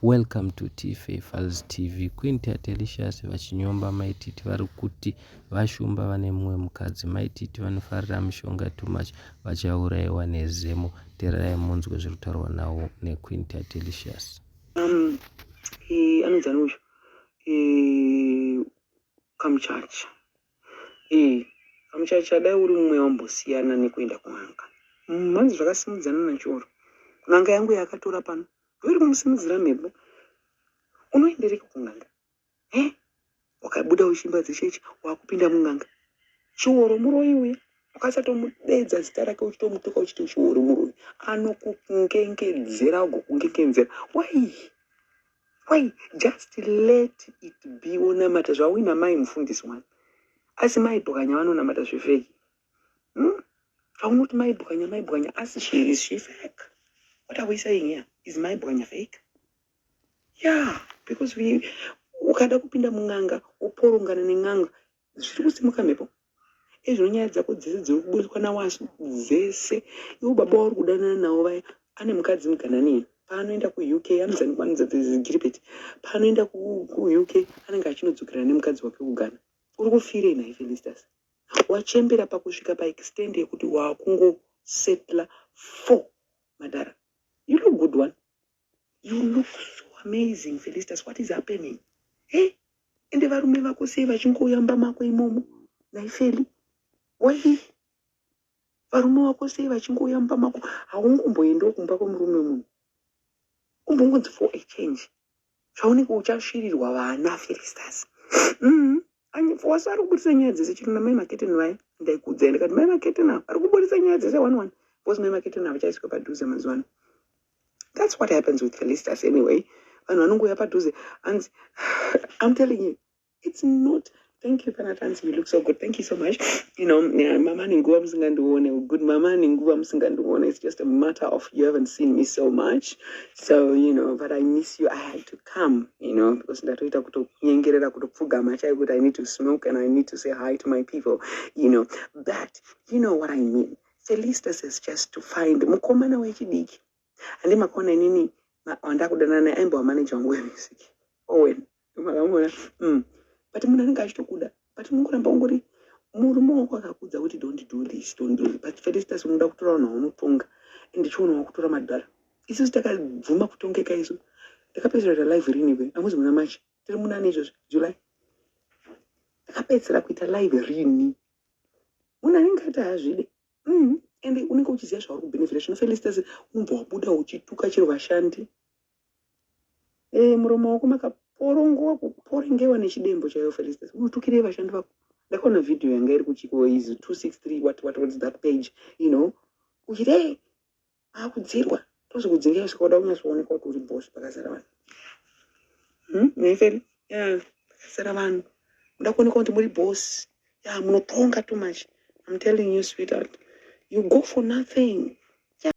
Welcome to T-Fafers TV. Quinta Delicious vachinyomba maititi vari kuti vashumba vane mumwe mukadzi maititi vanofarira mishonga too much vachaurayiwa nezemo. Tererai munzwe zviri kutaurwa nawo neQuinta Delicious. Anonzi uyu kamuchacha kamuchacha dai uri mumwe wambosiyana nekuenda kun'anga. Manzi zvakasimudzana nachoro. N'anga yangu yakatora pano uri kumusimudzira mhepo. Unoendereka kun'anga? Wakabuda ushimba dzesheche wakupinda mun'anga. Chioro muroyi uya. Ukasatomudedza zita rake uchitomutuka uchiti chioro muroyi. Anokungengedzera kungengedzera. Why? Just let it be. Unamata zvawina mai mufundisi wani. Asi mai bhokanya vanonamata zvifeki. Haunoti mai bhokanya asi she fake. What are we saying here? Is my bhokanya fake? Yeah, because ukada kupinda mun'anga uporongana nen'anga zviri kusimuka mhepo. Izvo nyaya dzako dzese dziri kuburiswa nawasu dzese. Iwo baba uri kudanana nawo vaya ane mukadzi muganani. Paanoenda ku-UK anozanikwanidza dzezigiripeti. Paanoenda ku-UK anenge achinodzokera nemukadzi wake kugana. Uri kufirei naye Felistas? Wachembera pakusvika paextend yekuti wakungo settle for Madara. You look good one. You look so amazing, Felistas. What is happening? Ende varume vako sei vachingouya mako imomo naifeli? Why? Varume vako sei vachingouya mako haungomboendawo kumba kwemurume munhu. Umbongonzi for a change. Zvaunenge uchasvirirwa vana Felistas. Wasi ari kuburisa nyaya dzese chiro namai maketeni vaya ndaikudza ndikati mai maketeni ava ari kuburisa nyaya dzese 1-1 because mai maketeni ava chaiswa padhuze mazuva ano. That's what happens with Felistas anyway. Vanhu vanongouya padhuze hanzi I'm telling you it's not. Thank you Panatanzi, you look so good. Thank you so much. Mama ninguva musingandione. Good mama ninguva musingandione. It's just a matter of you haven't seen me so much. So, but I miss you. I had to come, because ndatoita kutonyengerera kutopfugama chaikuti I need to smoke and I need to say hi to my people, But you know what I mean. Felistas is just to find mukomana wechidiki. Andi makona inini wandakudanana naye aimba manager wangu wemusic. Owen. Makamona. But munhu anenge achitokuda. But mungoramba ungori murume wako akakudza kuti don't do this. But Felistas unoda kutora vanhu vaunotonga. Ndichiona wakutora Madhara. Isusu takabvuma kutongeka isu. Takapedzera live rini. Amuzi muna machi. Tiri muna nezvozvo July. Takapedzera kuita live rini. Munhu anenge ati hazvide. Ende unenge uchiziva zvauri kubenefita. Zvino Felistas umbowabuda uchituka chiro vashandi. Muromo wako makaporongewa nechidembo chaiyo Felistas. Unotukirei vashandi vako. Ndakaona video yanga iri kuchiko is 263 what's that page, Uchidei akudzirwa. Tozokudzingira usikoda kunyasooneka kuti uri boss pakazara vanhu. Neifeli? Yeah, pakazara vanhu. Ndakuoneka kuti muri boss. Yeah, munotonga too much. I'm telling you sweetheart. You go for nothing.